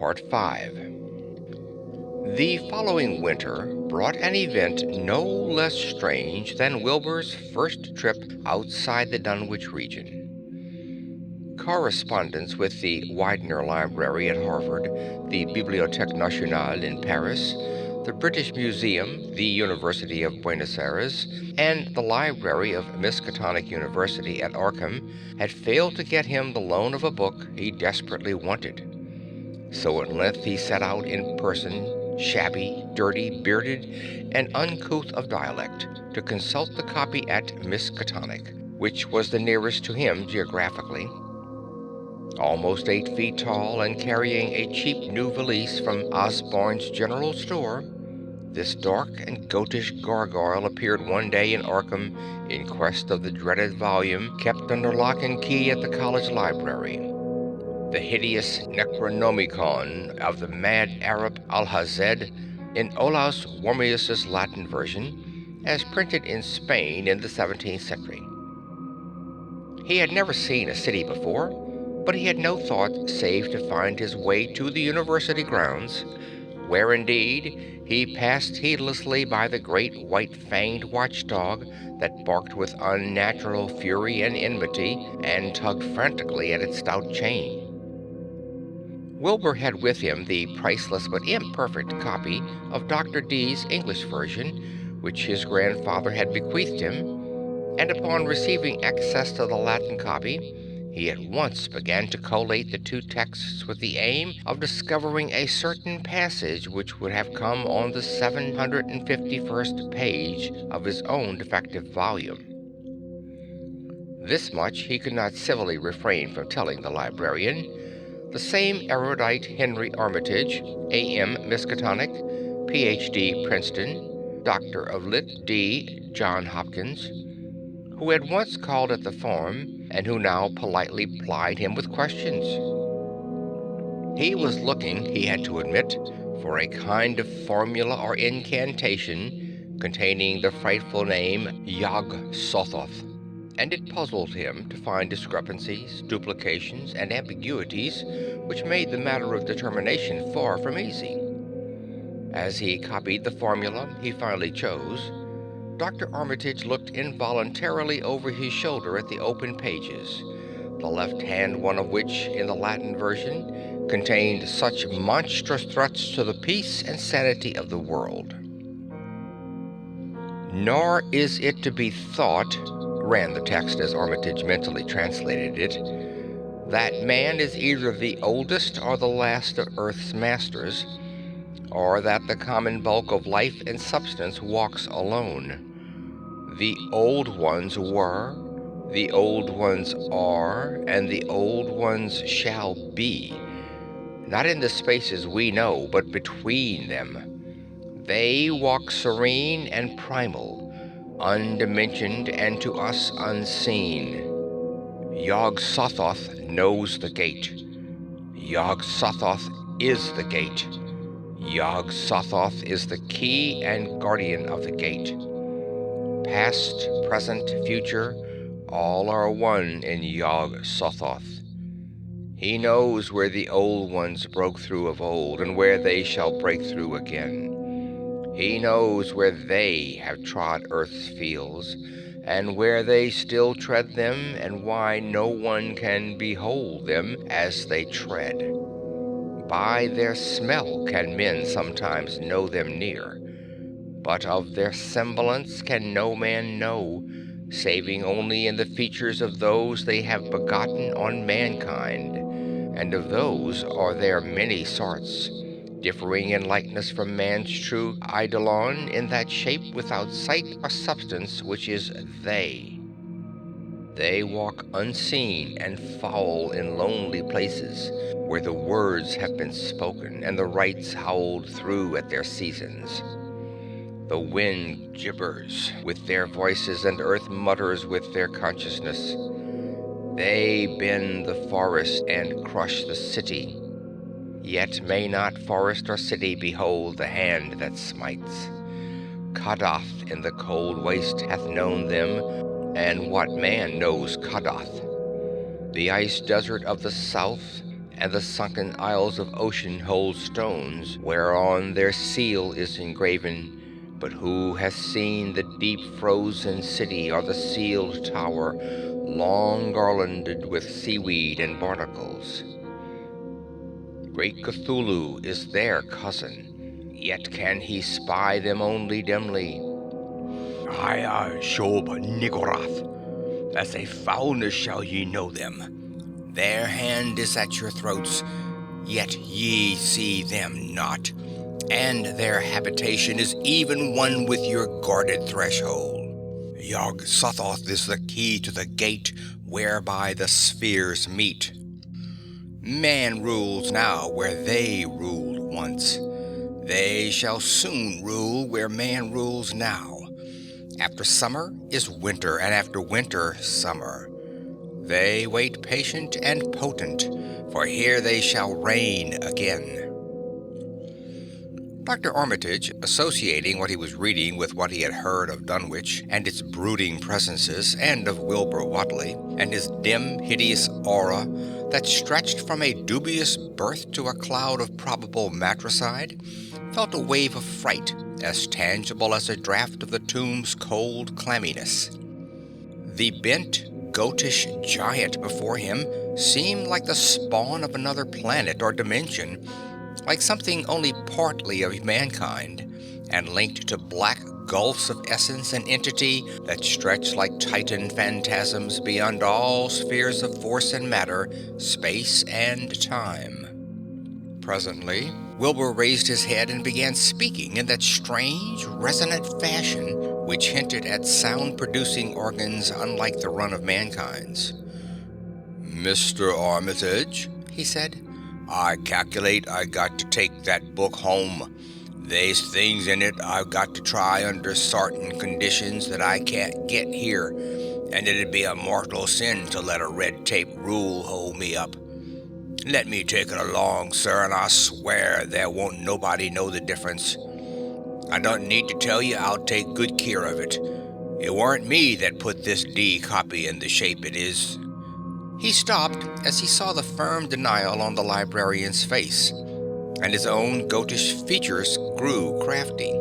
Part 5. The following winter brought an event no less strange than Wilbur's first trip outside the Dunwich region. Correspondence with the Widener Library at Harvard, the Bibliothèque Nationale in Paris, the British Museum, the University of Buenos Aires, and the library of Miskatonic University at Arkham had failed to get him the loan of a book he desperately wanted. So at length he set out in person, shabby, dirty, bearded, and uncouth of dialect, to consult the copy at Miskatonic, which was the nearest to him geographically. Almost 8 feet tall and carrying a cheap new valise from Osborne's General Store, this dark and goatish gargoyle appeared one day in Arkham in quest of the dreaded volume kept under lock and key at the college library. The hideous Necronomicon of the mad Arab Alhazed in Olaus Wormius's Latin version, as printed in Spain in the 17th century. He had never seen a city before, but he had no thought save to find his way to the university grounds, where indeed he passed heedlessly by the great white-fanged watchdog that barked with unnatural fury and enmity and tugged frantically at its stout chain. Wilbur had with him the priceless but imperfect copy of Dr. Dee's English version, which his grandfather had bequeathed him, and upon receiving access to the Latin copy, he at once began to collate the two texts with the aim of discovering a certain passage which would have come on the 751st page of his own defective volume. This much he could not civilly refrain from telling the librarian. The same erudite Henry Armitage, A.M. Miskatonic, Ph.D. Princeton, Doctor of Lit. D. John Hopkins, who had once called at the farm, and who now politely plied him with questions. He was looking, he had to admit, for a kind of formula or incantation containing the frightful name Yog-Sothoth, and it puzzled him to find discrepancies, duplications, and ambiguities which made the matter of determination far from easy. As he copied the formula he finally chose, Dr. Armitage looked involuntarily over his shoulder at the open pages, the left-hand one of which, in the Latin version, contained such monstrous threats to the peace and sanity of the world. "Nor is it to be thought," ran the text as Armitage mentally translated it, "that man is either the oldest or the last of Earth's masters, or that the common bulk of life and substance walks alone. The old ones were, the old ones are, and the old ones shall be, not in the spaces we know, but between them. They walk serene and primal, undimensioned and to us unseen. Yog-Sothoth knows the gate. Yog-Sothoth is the gate. Yog-Sothoth is the key and guardian of the gate. Past, present, future, all are one in Yog-Sothoth. He knows where the old ones broke through of old, and where they shall break through again. He knows where they have trod earth's fields, and where they still tread them, and why no one can behold them as they tread. By their smell can men sometimes know them near, but of their semblance can no man know, saving only in the features of those they have begotten on mankind, and of those are there many sorts, differing in likeness from man's true eidolon in that shape without sight or substance which is they. They walk unseen and foul in lonely places, where the words have been spoken and the rites howled through at their seasons. The wind gibbers with their voices, and earth mutters with their consciousness. They bend the forest and crush the city, yet may not forest or city behold the hand that smites. Kadath in the cold waste hath known them, and what man knows Kadath? The ice desert of the south, and the sunken isles of ocean hold stones whereon their seal is engraven. But who hath seen the deep frozen city or the sealed tower, long garlanded with seaweed and barnacles? Great Cthulhu is their cousin, yet can he spy them only dimly. I, Shob Niggurath, as a foulness shall ye know them. Their hand is at your throats, yet ye see them not, and their habitation is even one with your guarded threshold. Yog Sothoth is the key to the gate whereby the spheres meet. Man rules now where they ruled once. They shall soon rule where man rules now. After summer is winter, and after winter, summer. They wait patient and potent, for here they shall reign again. Dr. Armitage, associating what he was reading with what he had heard of Dunwich and its brooding presences, and of Wilbur Whateley and his dim, hideous aura that stretched from a dubious birth to a cloud of probable matricide, felt a wave of fright as tangible as a draught of the tomb's cold clamminess. The bent, goatish giant before him seemed like the spawn of another planet or dimension, like something only partly of mankind, and linked to black gulfs of essence and entity that stretched like titan phantasms beyond all spheres of force and matter, space and time. Presently, Wilbur raised his head and began speaking in that strange, resonant fashion which hinted at sound-producing organs unlike the run of mankind's. "Mr. Armitage," he said, "I calculate I got to take that book home. They's things in it I've got to try under certain conditions that I can't get here, and it'd be a mortal sin to let a red tape rule hold me up. Let me take it along, sir, and I swear there won't nobody know the difference. I don't need to tell you I'll take good care of it. It weren't me that put this D copy in the shape it is." He stopped as he saw the firm denial on the librarian's face, and his own goatish features grew crafty.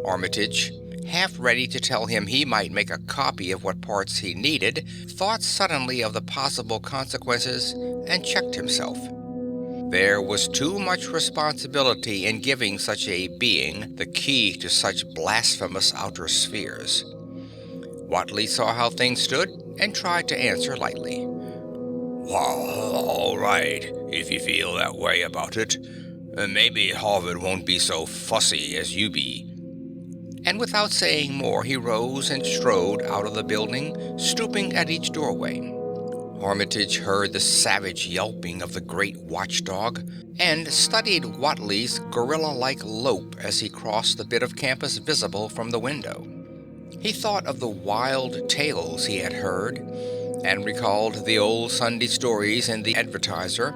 Armitage, half ready to tell him he might make a copy of what parts he needed, thought suddenly of the possible consequences and checked himself. There was too much responsibility in giving such a being the key to such blasphemous outer spheres. Whatley saw how things stood and tried to answer lightly. "Well, all right, if you feel that way about it. Maybe Harvard won't be so fussy as you be." And without saying more, he rose and strode out of the building, stooping at each doorway. Armitage heard the savage yelping of the great watchdog, and studied Whatley's gorilla-like lope as he crossed the bit of campus visible from the window. He thought of the wild tales he had heard, and recalled the old Sunday stories in the Advertiser.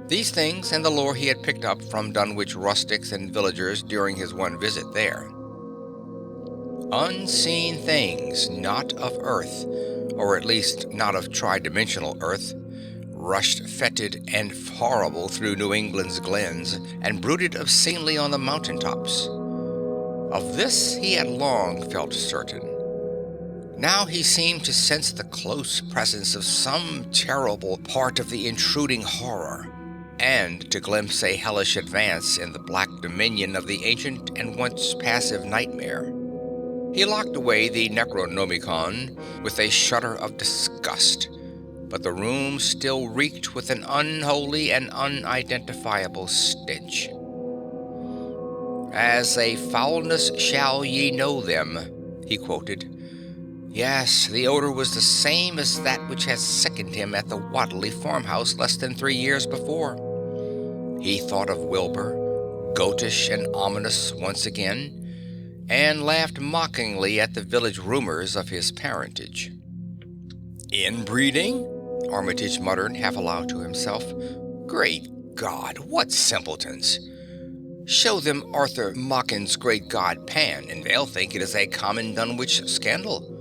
These things and the lore he had picked up from Dunwich rustics and villagers during his one visit there. Unseen things, not of Earth, or at least not of tridimensional Earth, rushed fetid and horrible through New England's glens, and brooded obscenely on the mountain-tops. Of this he had long felt certain. Now he seemed to sense the close presence of some terrible part of the intruding horror, and to glimpse a hellish advance in the black dominion of the ancient and once passive nightmare. He locked away the Necronomicon with a shudder of disgust, but the room still reeked with an unholy and unidentifiable stench. "As a foulness shall ye know them," he quoted. Yes, the odor was the same as that which had sickened him at the Whatley farmhouse less than 3 years before. He thought of Wilbur, goatish and ominous once again, and laughed mockingly at the village rumors of his parentage. "Inbreeding?" Armitage muttered half aloud to himself. "Great God, what simpletons! Show them Arthur Machen's great god Pan, and they'll think it is a common Dunwich scandal.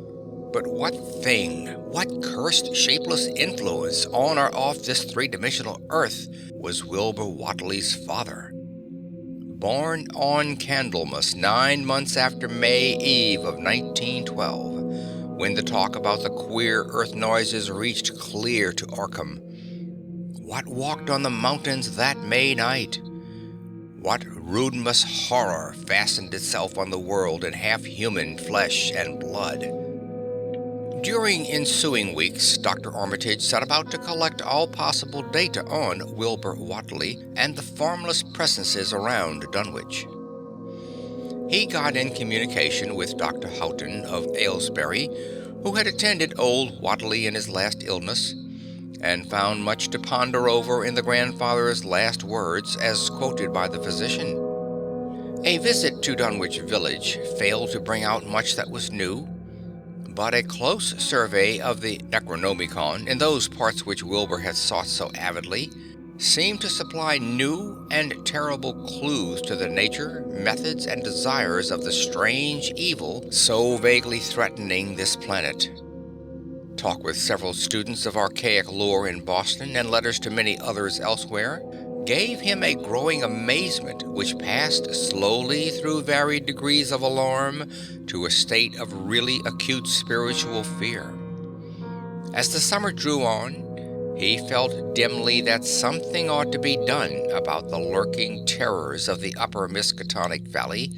But what thing, what cursed shapeless influence on or off this three-dimensional Earth was Wilbur Whatley's father? Born on Candlemas 9 months after May Eve of 1912, when the talk about the queer Earth noises reached clear to Arkham, what walked on the mountains that May night? What ruinous horror fastened itself on the world in half-human flesh and blood? During ensuing weeks, Dr. Armitage set about to collect all possible data on Wilbur Whatley and the formless presences around Dunwich. He got in communication with Dr. Houghton of Aylesbury, who had attended old Whatley in his last illness, and found much to ponder over in the grandfather's last words as quoted by the physician. A visit to Dunwich village failed to bring out much that was new, but a close survey of the Necronomicon in those parts which Wilbur had sought so avidly seemed to supply new and terrible clues to the nature, methods, and desires of the strange evil so vaguely threatening this planet. Talk with several students of archaic lore in Boston and letters to many others elsewhere gave him a growing amazement which passed slowly through varied degrees of alarm to a state of really acute spiritual fear. As the summer drew on, he felt dimly that something ought to be done about the lurking terrors of the upper Miskatonic Valley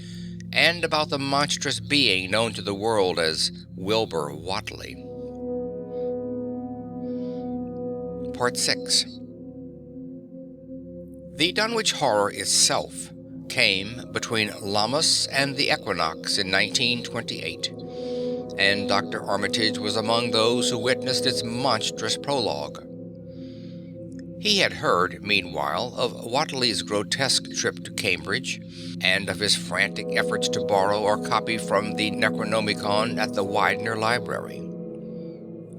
and about the monstrous being known to the world as Wilbur Whatley. Part 6. The Dunwich Horror itself came between Lammas and the equinox in 1928, and Dr. Armitage was among those who witnessed its monstrous prologue. He had heard, meanwhile, of Whatley's grotesque trip to Cambridge, and of his frantic efforts to borrow or copy from the Necronomicon at the Widener Library.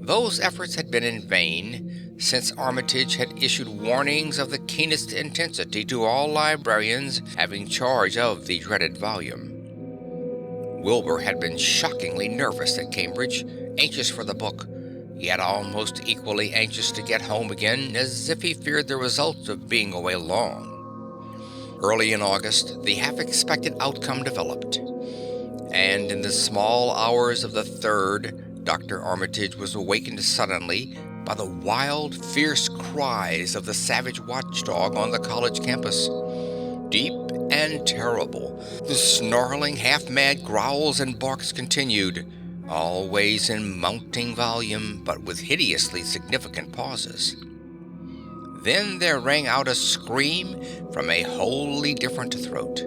Those efforts had been in vain, since Armitage had issued warnings of the keenest intensity to all librarians having charge of the dreaded volume. Wilbur had been shockingly nervous at Cambridge, anxious for the book, yet almost equally anxious to get home again, as if he feared the results of being away long. Early in August, the half-expected outcome developed, and in the small hours of the 3rd, Dr. Armitage was awakened suddenly by the wild, fierce cries of the savage watchdog on the college campus. Deep and terrible, the snarling, half-mad growls and barks continued, always in mounting volume, but with hideously significant pauses. Then there rang out a scream from a wholly different throat.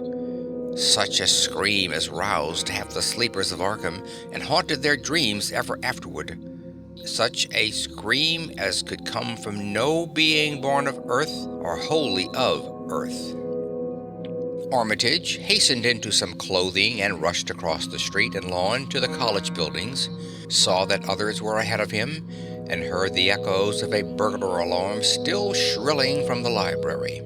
Such a scream as roused half the sleepers of Arkham and haunted their dreams ever afterward. Such a scream as could come from no being born of Earth or wholly of Earth. Armitage hastened into some clothing and rushed across the street and lawn to the college buildings, saw that others were ahead of him, and heard the echoes of a burglar alarm still shrilling from the library.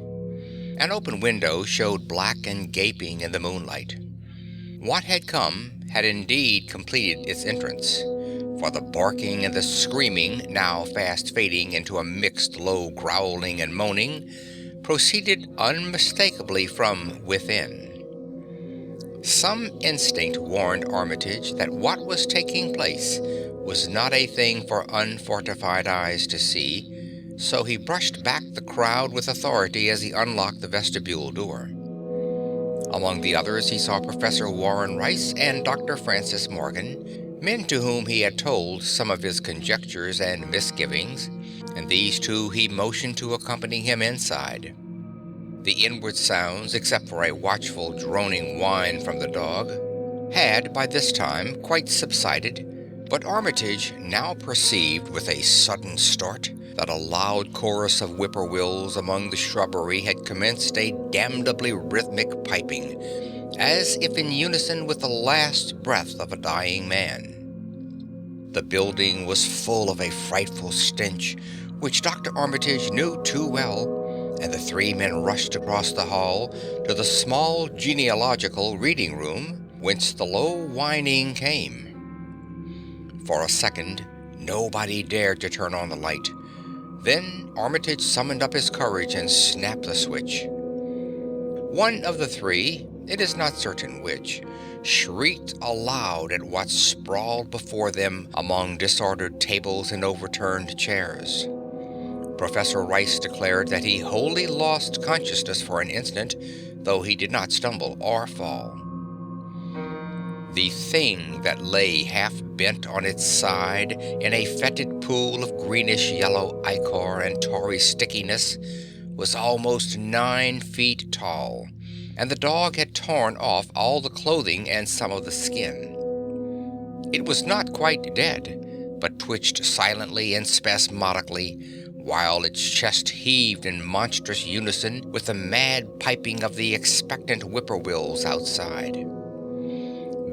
An open window showed black and gaping in the moonlight. What had come had indeed completed its entrance, for the barking and the screaming, now fast fading into a mixed low growling and moaning, proceeded unmistakably from within. Some instinct warned Armitage that what was taking place was not a thing for unfortified eyes to see, so he brushed back the crowd with authority as he unlocked the vestibule door. Among the others he saw Professor Warren Rice and Dr. Francis Morgan, men to whom he had told some of his conjectures and misgivings, and these two he motioned to accompany him inside. The inward sounds, except for a watchful droning whine from the dog, had by this time quite subsided, but Armitage now perceived with a sudden start that a loud chorus of whippoorwills among the shrubbery had commenced a damnably rhythmic piping, as if in unison with the last breath of a dying man. The building was full of a frightful stench, which Dr. Armitage knew too well, and the three men rushed across the hall to the small genealogical reading room, whence the low whining came. For a second, nobody dared to turn on the light. Then Armitage summoned up his courage and snapped the switch. One of the three, it is not certain which, shrieked aloud at what sprawled before them among disordered tables and overturned chairs. Professor Rice declared that he wholly lost consciousness for an instant, though he did not stumble or fall. The thing that lay half bent on its side in a fetid pool of greenish-yellow ichor and tarry stickiness was almost 9 feet tall, and the dog had torn off all the clothing and some of the skin. It was not quite dead, but twitched silently and spasmodically, while its chest heaved in monstrous unison with the mad piping of the expectant whippoorwills outside.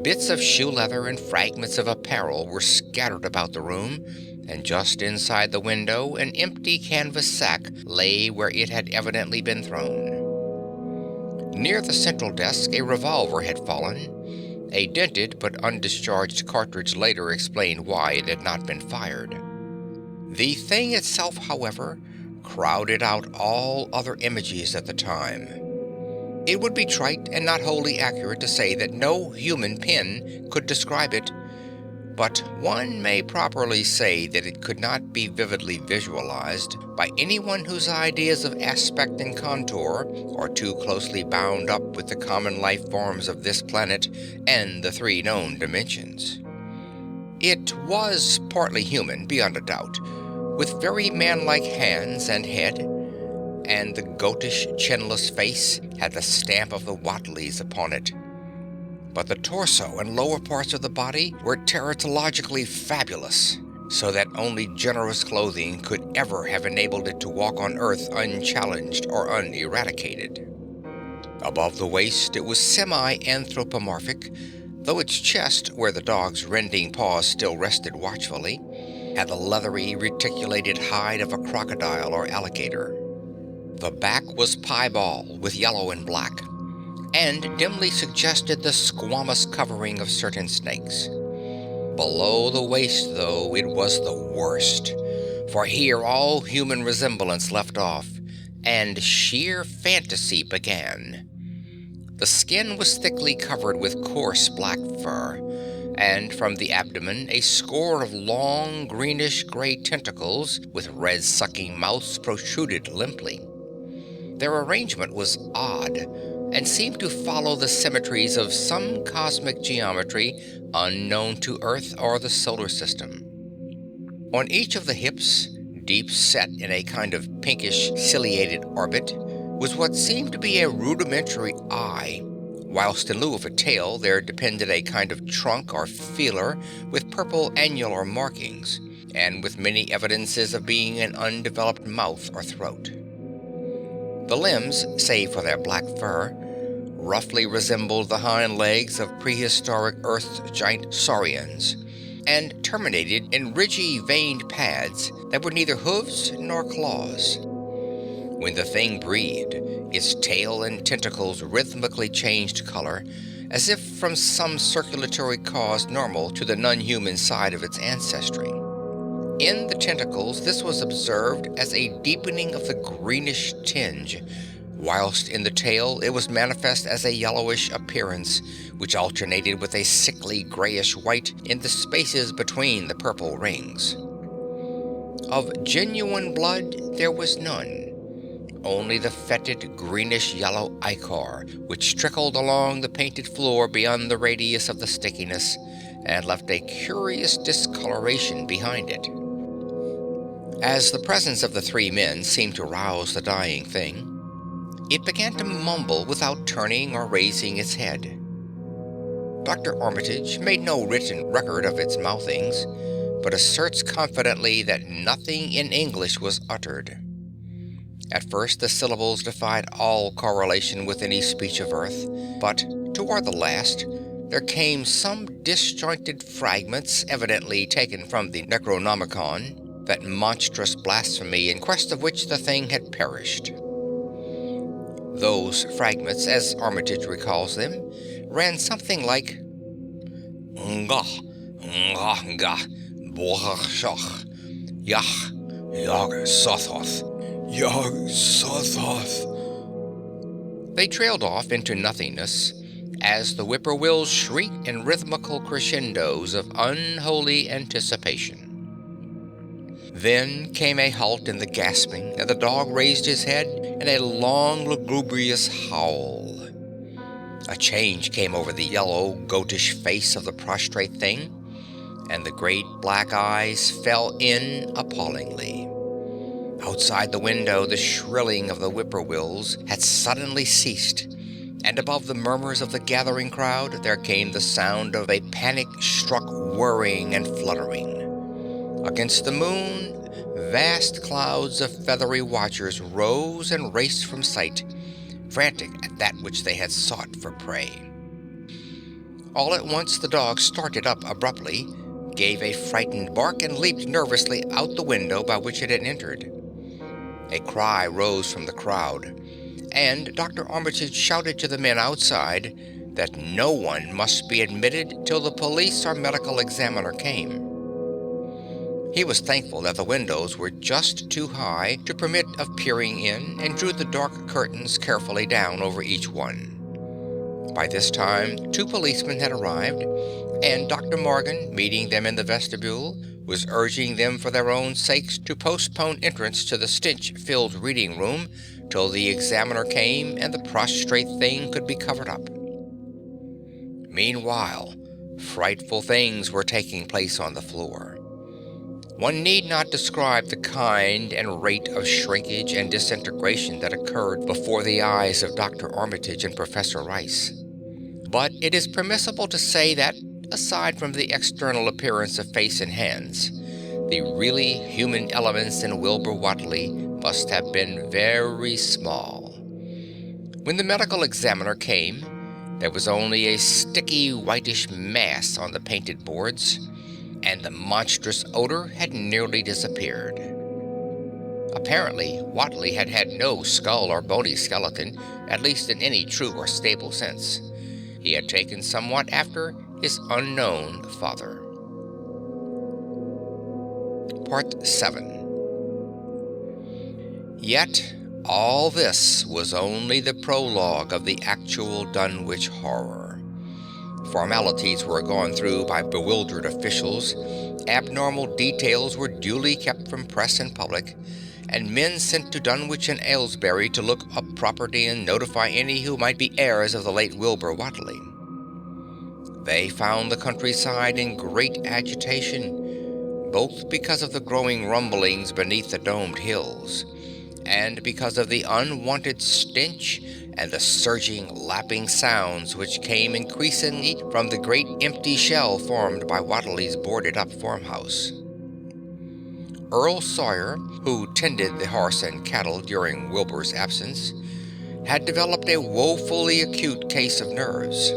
Bits of shoe leather and fragments of apparel were scattered about the room, and just inside the window an empty canvas sack lay where it had evidently been thrown. Near the central desk a revolver had fallen. A dented but undischarged cartridge later explained why it had not been fired. The thing itself, however, crowded out all other images at the time. It would be trite and not wholly accurate to say that no human pen could describe it, but one may properly say that it could not be vividly visualized by anyone whose ideas of aspect and contour are too closely bound up with the common life forms of this planet and the 3 known dimensions. It was partly human, beyond a doubt, with very man-like hands and head, and the goatish, chinless face had the stamp of the Watleys upon it. But the torso and lower parts of the body were teratologically fabulous, so that only generous clothing could ever have enabled it to walk on Earth unchallenged or uneradicated. Above the waist it was semi-anthropomorphic, though its chest, where the dog's rending paws still rested watchfully, had the leathery, reticulated hide of a crocodile or alligator. The back was piebald with yellow and black, and dimly suggested the squamous covering of certain snakes. Below the waist, though, it was the worst, for here all human resemblance left off, and sheer fantasy began. The skin was thickly covered with coarse black fur, and from the abdomen a score of long greenish-gray tentacles with red sucking mouths protruded limply. Their arrangement was odd, and seemed to follow the symmetries of some cosmic geometry unknown to Earth or the solar system. On each of the hips, deep set in a kind of pinkish ciliated orbit, was what seemed to be a rudimentary eye, whilst in lieu of a tail there depended a kind of trunk or feeler with purple annular markings, and with many evidences of being an undeveloped mouth or throat. The limbs, save for their black fur, roughly resembled the hind legs of prehistoric Earth's giant saurians, and terminated in ridgy veined pads that were neither hooves nor claws. When the thing breathed, its tail and tentacles rhythmically changed color, as if from some circulatory cause normal to the non-human side of its ancestry. In the tentacles, this was observed as a deepening of the greenish tinge, whilst in the tail it was manifest as a yellowish appearance, which alternated with a sickly grayish-white in the spaces between the purple rings. Of genuine blood there was none, only the fetid greenish-yellow ichor, which trickled along the painted floor beyond the radius of the stickiness, and left a curious discoloration behind it. As the presence of the 3 men seemed to rouse the dying thing, it began to mumble without turning or raising its head. Dr. Armitage made no written record of its mouthings, but asserts confidently that nothing in English was uttered. At first the syllables defied all correlation with any speech of Earth, but toward the last there came some disjointed fragments, evidently taken from the Necronomicon, that monstrous blasphemy in quest of which the thing had perished. Those fragments, as Armitage recalls them, ran something like "Ngah, ngah, ngah," Bohashach, Yach, Yog Sothoth, Yog Sothoth. They trailed off into nothingness as the whippoorwills shrieked in rhythmical crescendos of unholy anticipation. Then came a halt in the gasping, and the dog raised his head in a long, lugubrious howl. A change came over the yellow, goatish face of the prostrate thing, and the great black eyes fell in appallingly. Outside the window, the shrilling of the whippoorwills had suddenly ceased, and above the murmurs of the gathering crowd there came the sound of a panic-struck whirring and fluttering. Against the moon, vast clouds of feathery watchers rose and raced from sight, frantic at that which they had sought for prey. All at once the dog started up abruptly, gave a frightened bark, and leaped nervously out the window by which it had entered. A cry rose from the crowd, and Dr. Armitage shouted to the men outside that no one must be admitted till the police or medical examiner came. He was thankful that the windows were just too high to permit of peering in, and drew the dark curtains carefully down over each one. By this time, 2 policemen had arrived, and Dr. Morgan, meeting them in the vestibule, was urging them for their own sakes to postpone entrance to the stench-filled reading room till the examiner came and the prostrate thing could be covered up. Meanwhile, frightful things were taking place on the floor. One need not describe the kind and rate of shrinkage and disintegration that occurred before the eyes of Dr. Armitage and Professor Rice. But it is permissible to say that, aside from the external appearance of face and hands, the really human elements in Wilbur Whately must have been very small. When the medical examiner came, there was only a sticky whitish mass on the painted boards, and the monstrous odor had nearly disappeared. Apparently, Whately had had no skull or bony skeleton, at least in any true or stable sense. He had taken somewhat after his unknown father. Part 7. Yet, all this was only the prologue of the actual Dunwich horror. Formalities were gone through by bewildered officials, abnormal details were duly kept from press and public, and men sent to Dunwich and Aylesbury to look up property and notify any who might be heirs of the late Wilbur Whately. They found the countryside in great agitation, both because of the growing rumblings beneath the domed hills, and because of the unwanted stench and the surging, lapping sounds which came increasingly from the great empty shell formed by Whately's boarded-up farmhouse. Earl Sawyer, who tended the horse and cattle during Wilbur's absence, had developed a woefully acute case of nerves.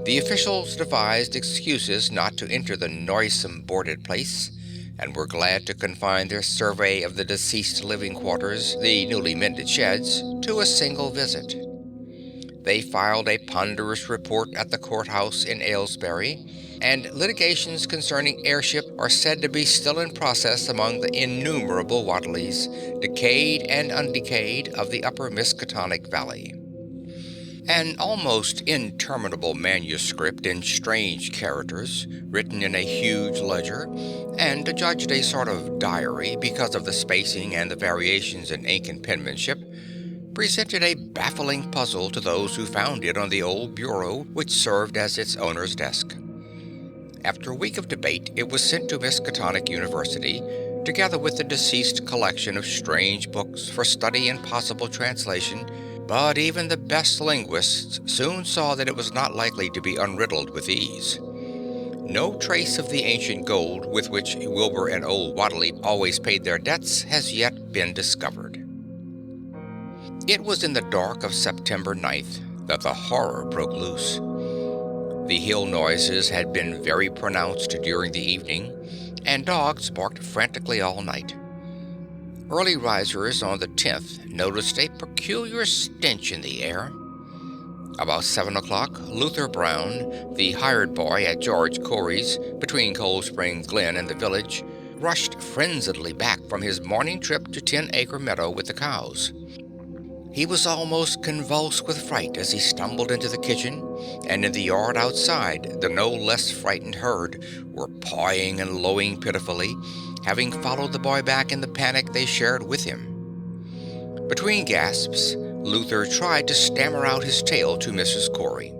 The officials devised excuses not to enter the noisome boarded place, and were glad to confine their survey of the deceased living quarters, the newly mended sheds, to a single visit. They filed a ponderous report at the courthouse in Aylesbury, and litigations concerning airship are said to be still in process among the innumerable Whateleys, decayed and undecayed, of the upper Miskatonic Valley. An almost interminable manuscript in strange characters, written in a huge ledger, and adjudged a sort of diary because of the spacing and the variations in ink and penmanship, presented a baffling puzzle to those who found it on the old bureau which served as its owner's desk. After a week of debate, it was sent to Miskatonic University, together with the deceased collection of strange books for study and possible translation, but even the best linguists soon saw that it was not likely to be unriddled with ease. No trace of the ancient gold with which Wilbur and old Whately always paid their debts has yet been discovered. It was in the dark of September 9th that the horror broke loose. The hill noises had been very pronounced during the evening, and dogs barked frantically all night. Early risers on the 10th noticed a peculiar stench in the air. About 7 o'clock, Luther Brown, the hired boy at George Corey's between Cold Spring Glen and the village, rushed frenziedly back from his morning trip to 10-Acre Meadow with the cows. He was almost convulsed with fright as he stumbled into the kitchen, and in the yard outside the no less frightened herd were pawing and lowing pitifully, having followed the boy back in the panic they shared with him. Between gasps, Luther tried to stammer out his tale to Mrs. Corey.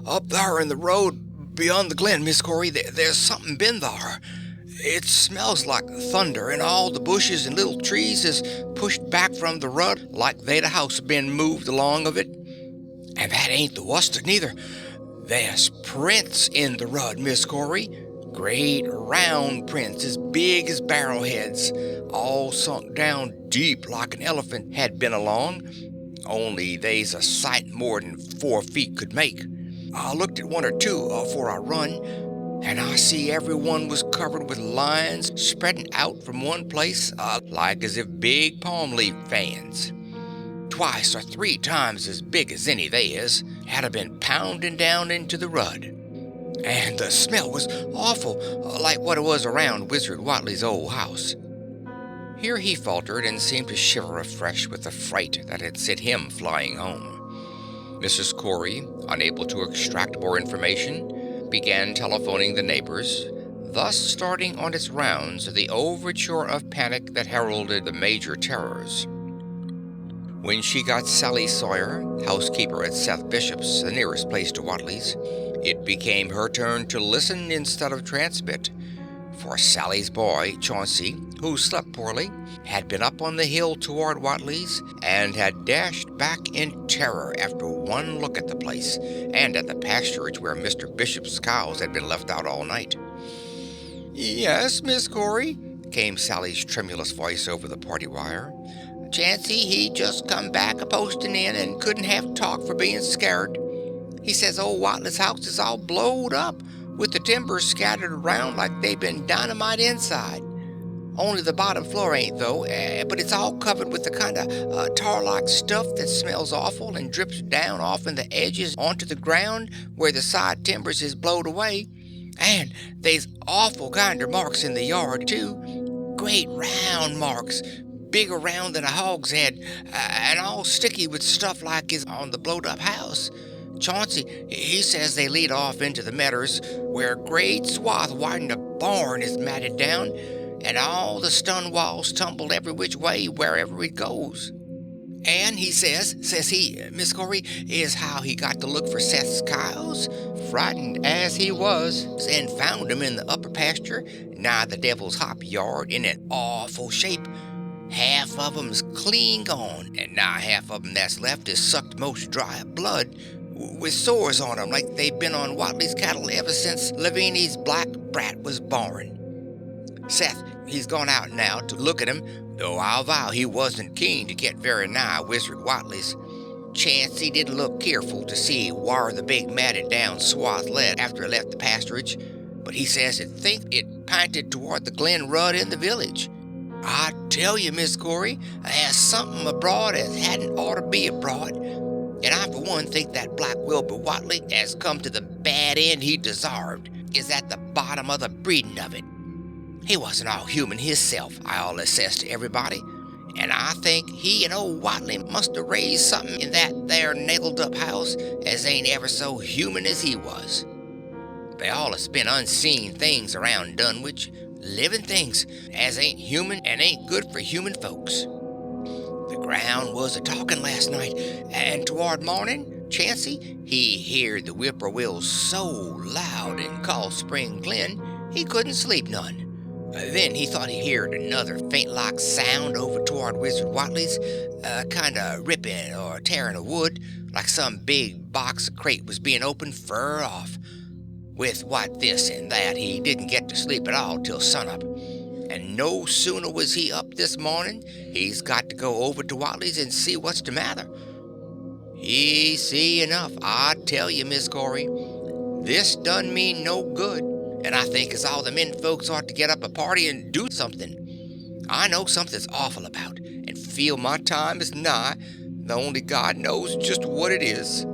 Up there in the road beyond the glen, Miss Corey, there's something been there. It smells like thunder, and all the bushes and little trees is pushed back from the rut like they'd a house been moved along of it. And that ain't the worst neither. There's prints in the rud, Miss Corey. Great round prints as big as barrelheads, all sunk down deep like an elephant had been along, only they's a sight more than 4 feet could make. I looked at one or two afore I run, and I see every one was covered with lines spreading out from one place like as if big palm leaf fans. Twice or 3 times as big as any they is had a been pounding down into the rud. And the smell was awful, like what it was around Wizard Watley's old house. Here he faltered and seemed to shiver afresh with the fright that had sent him flying home. Mrs. Corey, unable to extract more information, began telephoning the neighbors, thus starting on its rounds the overture of panic that heralded the major terrors. When she got Sally Sawyer, housekeeper at Seth Bishop's, the nearest place to Watley's, it became her turn to listen instead of transmit, for Sally's boy, Chauncey, who slept poorly, had been up on the hill toward Watley's and had dashed back in terror after one look at the place and at the pasturage where Mr. Bishop's cows had been left out all night. "Yes, Miss Corey," came Sally's tremulous voice over the party wire. "Chancey, he just come back a-posting in and couldn't have talk for being scared. He says old Watley's house is all blowed up, with the timbers scattered around like they been dynamite inside. Only the bottom floor ain't, though, but it's all covered with the kind of tar-like stuff that smells awful and drips down off in the edges onto the ground where the side timbers is blowed away. And they's awful kinder marks in the yard, too. Great round marks, bigger round than a hog's head, and all sticky with stuff like is on the blowed-up house. Chauncey, he says they lead off into the meadows, where a great swath widening a barn is matted down, and all the stone walls tumbled every which way wherever it goes. And he says he, Miss Corey, is how he got to look for Seth's cows, frightened as he was, and found 'em in the upper pasture, nigh the Devil's Hop yard, in an awful shape. Half of 'em's clean gone, and nigh half of 'em that's left is sucked most dry of blood, with sores on 'em like they've been on Watley's cattle ever since Lavini's black brat was born. Seth, he's gone out now to look at 'em, though I'll vow he wasn't keen to get very nigh Wizard Watley's. Chancey didn't look careful to see whar the big matted down swath led after it left the pasturage, but he says it think it pinted toward the Glen Rud in the village. I tell you, Miss Corey, there's something abroad as hadn't ought to be abroad, and I for one think that Black Wilbur Watley has come to the bad end he deserved, is at the bottom of the breeding of it. He wasn't all human hisself, I allus says to everybody, and I think he and old Watley must have raised something in that there nailed-up house as ain't ever so human as he was. They allus been unseen things around Dunwich, living things as ain't human and ain't good for human folks. The ground was a-talking last night, and toward morning, Chancey, he heard the whippoorwills so loud in Cold Spring Glen he couldn't sleep none. Then he thought he heard another faint-like sound over toward Wizard Watley's, kind of ripping or tearing of wood, like some big box or crate was being opened fur off. With what this and that, he didn't get to sleep at all till sunup, and no sooner was he up this morning, he's got to go over to Watley's and see what's the matter. He see enough, I tell you, Miss Corey. This done mean no good, and I think as all the men folks ought to get up a party and do something. I know something's awful about, and feel my time is nigh, Only God knows just what it is.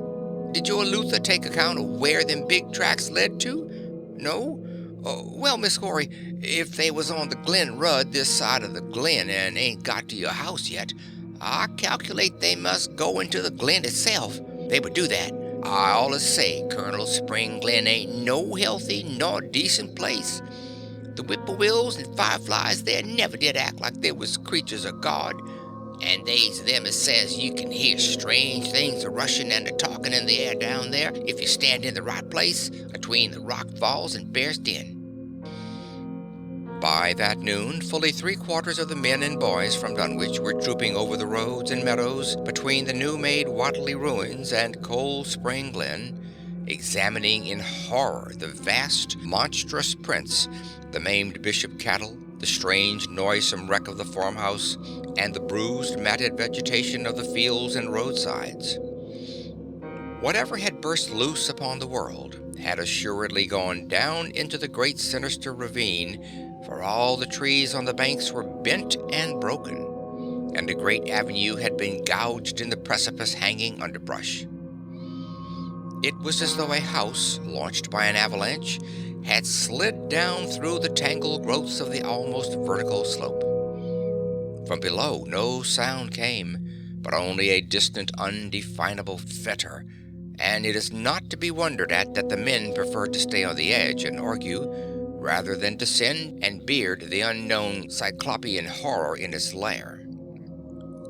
Did your Luther take account of where them big tracks led to? No? Well, Miss Corey, if they was on the Glen Rud this side of the Glen and ain't got to your house yet, I calculate they must go into the Glen itself. They would do that. I allus say Colonel Spring Glen ain't no healthy nor decent place. The whippoorwills and fireflies there never did act like they was creatures of God, and they's them as says you can hear strange things a rushing and a talking in the air down there if you stand in the right place between the rock falls and Bear's Den. By that noon, fully three-quarters of the men and boys from Dunwich were trooping over the roads and meadows between the new-made Watley ruins and Cold Spring Glen, examining in horror the vast, monstrous prints, the maimed bishop cattle, the strange, noisome wreck of the farmhouse, and the bruised, matted vegetation of the fields and roadsides. Whatever had burst loose upon the world had assuredly gone down into the great sinister ravine, for all the trees on the banks were bent and broken, and a great avenue had been gouged in the precipice hanging underbrush. It was as though a house, launched by an avalanche, had slid down through the tangled growths of the almost vertical slope. From below no sound came, but only a distant, undefinable fetor, and it is not to be wondered at that the men preferred to stay on the edge and argue, rather than descend and beard the unknown cyclopean horror in its lair.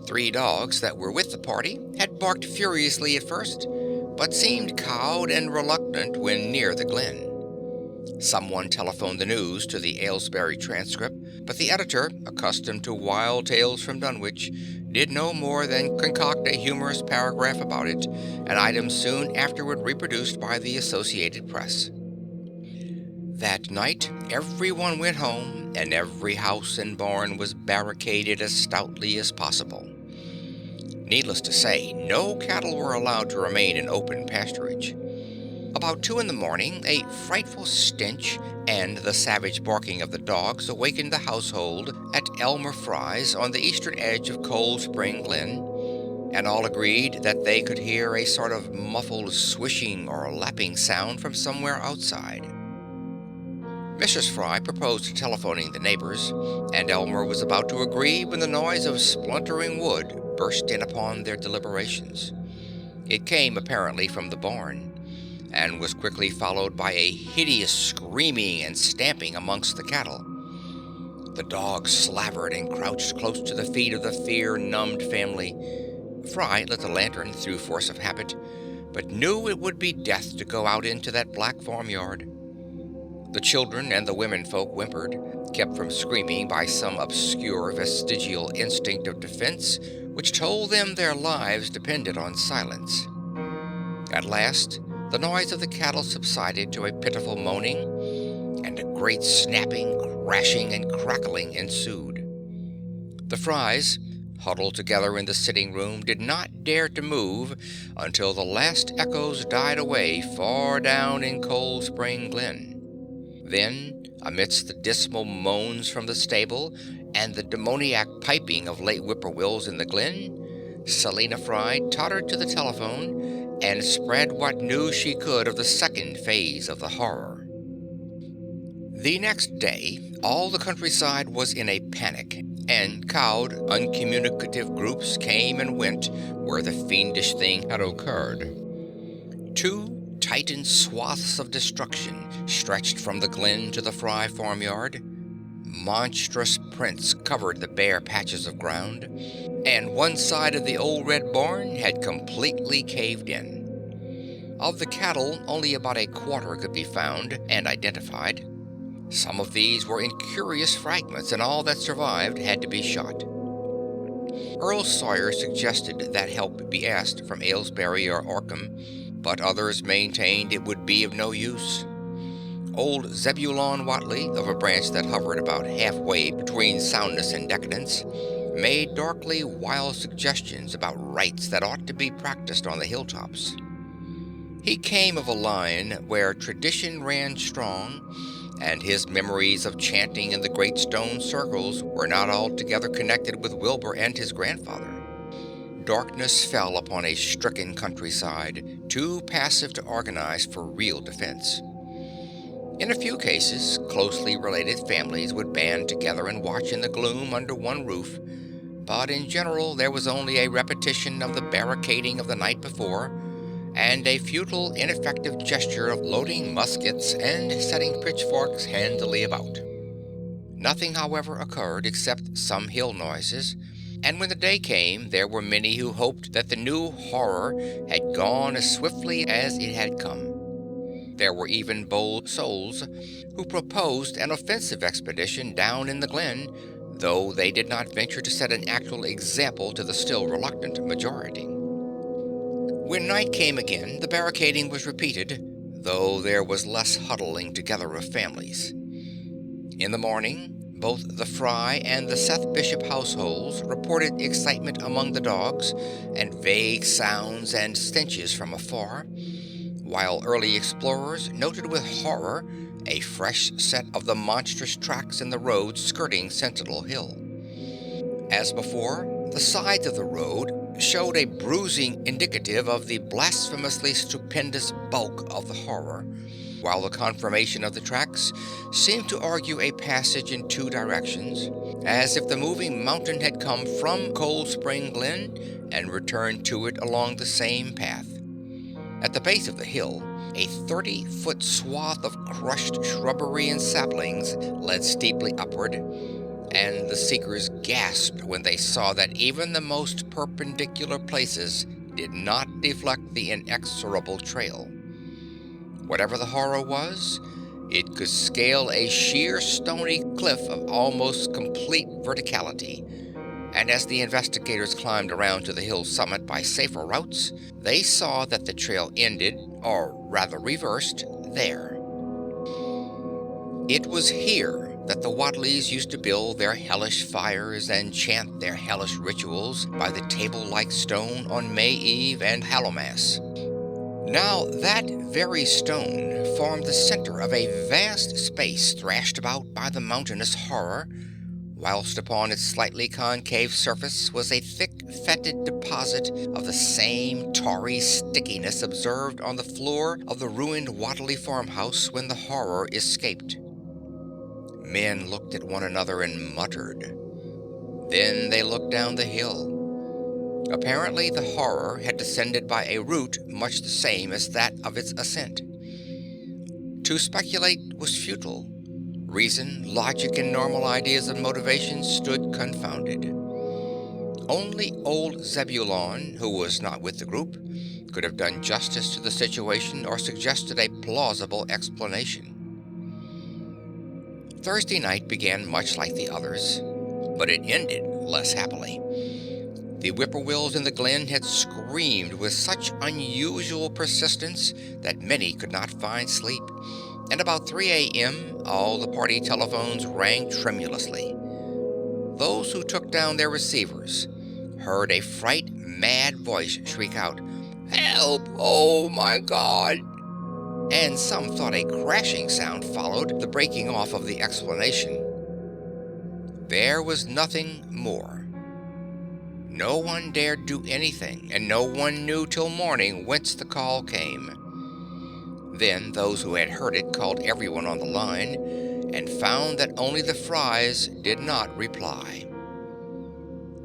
3 dogs that were with the party had barked furiously at first, but seemed cowed and reluctant when near the Glen. Someone telephoned the news to the Aylesbury Transcript, but the editor, accustomed to wild tales from Dunwich, did no more than concoct a humorous paragraph about it, an item soon afterward reproduced by the Associated Press. That night everyone went home, and every house and barn was barricaded as stoutly as possible. Needless to say, no cattle were allowed to remain in open pasturage. About 2 in the morning, a frightful stench and the savage barking of the dogs awakened the household at Elmer Fry's on the eastern edge of Cold Spring Glen, and all agreed that they could hear a sort of muffled swishing or lapping sound from somewhere outside. Mrs. Fry proposed telephoning the neighbors, and Elmer was about to agree when the noise of splintering wood burst in upon their deliberations. It came apparently from the barn, and was quickly followed by a hideous screaming and stamping amongst the cattle. The dogs slavered and crouched close to the feet of the fear-numbed family. Fry lit the lantern through force of habit, but knew it would be death to go out into that black farmyard. The children and the womenfolk whimpered, kept from screaming by some obscure vestigial instinct of defense which told them their lives depended on silence. At last, the noise of the cattle subsided to a pitiful moaning, and a great snapping, crashing, and crackling ensued. The Frys, huddled together in the sitting-room, did not dare to move until the last echoes died away far down in Cold Spring Glen. Then, amidst the dismal moans from the stable and the demoniac piping of late whippoorwills in the glen, Selina Fry tottered to the telephone and spread what news she could of the second phase of the horror. The next day, all the countryside was in a panic, and cowed, uncommunicative groups came and went where the fiendish thing had occurred. 2 tightened swaths of destruction stretched from the glen to the Fry farmyard. Monstrous prints covered the bare patches of ground, and one side of the old red barn had completely caved in. Of the cattle, only about a quarter could be found and identified. Some of these were in curious fragments, and all that survived had to be shot. Earl Sawyer suggested that help be asked from Aylesbury or Orkham, but others maintained it would be of no use. Old Zebulon Watley, of a branch that hovered about halfway between soundness and decadence, made darkly wild suggestions about rites that ought to be practiced on the hilltops. He came of a line where tradition ran strong, and his memories of chanting in the great stone circles were not altogether connected with Wilbur and his grandfather. Darkness fell upon a stricken countryside, too passive to organize for real defense. In a few cases, closely related families would band together and watch in the gloom under one roof, but in general there was only a repetition of the barricading of the night before, and a futile, ineffective gesture of loading muskets and setting pitchforks handily about. Nothing, however, occurred except some hill noises, and when the day came, there were many who hoped that the new horror had gone as swiftly as it had come. There were even bold souls who proposed an offensive expedition down in the glen, though they did not venture to set an actual example to the still reluctant majority. When night came again, the barricading was repeated, though there was less huddling together of families. In the morning, both the Fry and the Seth Bishop households reported excitement among the dogs and vague sounds and stenches from afar, while early explorers noted with horror a fresh set of the monstrous tracks in the road skirting Sentinel Hill. As before, the sides of the road showed a bruising indicative of the blasphemously stupendous bulk of the horror, while the conformation of the tracks seemed to argue a passage in two directions, as if the moving mountain had come from Cold Spring Glen and returned to it along the same path. At the base of the hill, a 30-foot swath of crushed shrubbery and saplings led steeply upward, and the seekers gasped when they saw that even the most perpendicular places did not deflect the inexorable trail. Whatever the horror was, it could scale a sheer stony cliff of almost complete verticality, and as the investigators climbed around to the hill's summit by safer routes, they saw that the trail ended, or rather reversed, there. It was here that the Wadleys used to build their hellish fires and chant their hellish rituals by the table-like stone on May Eve and Hallowmas. Now that very stone formed the center of a vast space thrashed about by the mountainous horror, whilst upon its slightly concave surface was a thick, fetid deposit of the same tarry stickiness observed on the floor of the ruined Wadley farmhouse when the horror escaped. Men looked at one another and muttered. Then they looked down the hill. Apparently the horror had descended by a route much the same as that of its ascent. To speculate was futile. Reason, logic, and normal ideas of motivation stood confounded. Only old Zebulon, who was not with the group, could have done justice to the situation or suggested a plausible explanation. Thursday night began much like the others, but it ended less happily. The whippoorwills in the glen had screamed with such unusual persistence that many could not find sleep, and about 3 a.m. all the party telephones rang tremulously. Those who took down their receivers heard a fright-mad voice shriek out, "Help! Oh my God!" And some thought a crashing sound followed the breaking off of the explanation. There was nothing more. No one dared do anything, and no one knew till morning whence the call came. Then those who had heard it called everyone on the line, and found that only the Frys did not reply.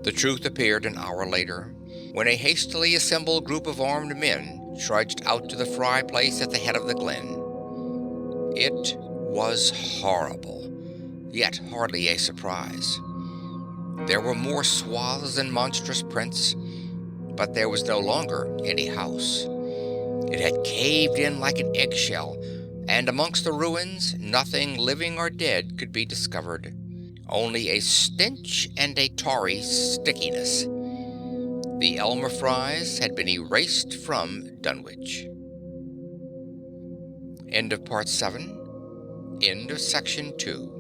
The truth appeared an hour later, when a hastily assembled group of armed men trudged out to the Fry place at the head of the glen. It was horrible, yet hardly a surprise. There were more swaths and monstrous prints, but there was no longer any house. It had caved in like an eggshell, and amongst the ruins, nothing living or dead could be discovered. Only a stench and a tarry stickiness. The Elmer Frys had been erased from Dunwich. End of Part 7. End of Section 2.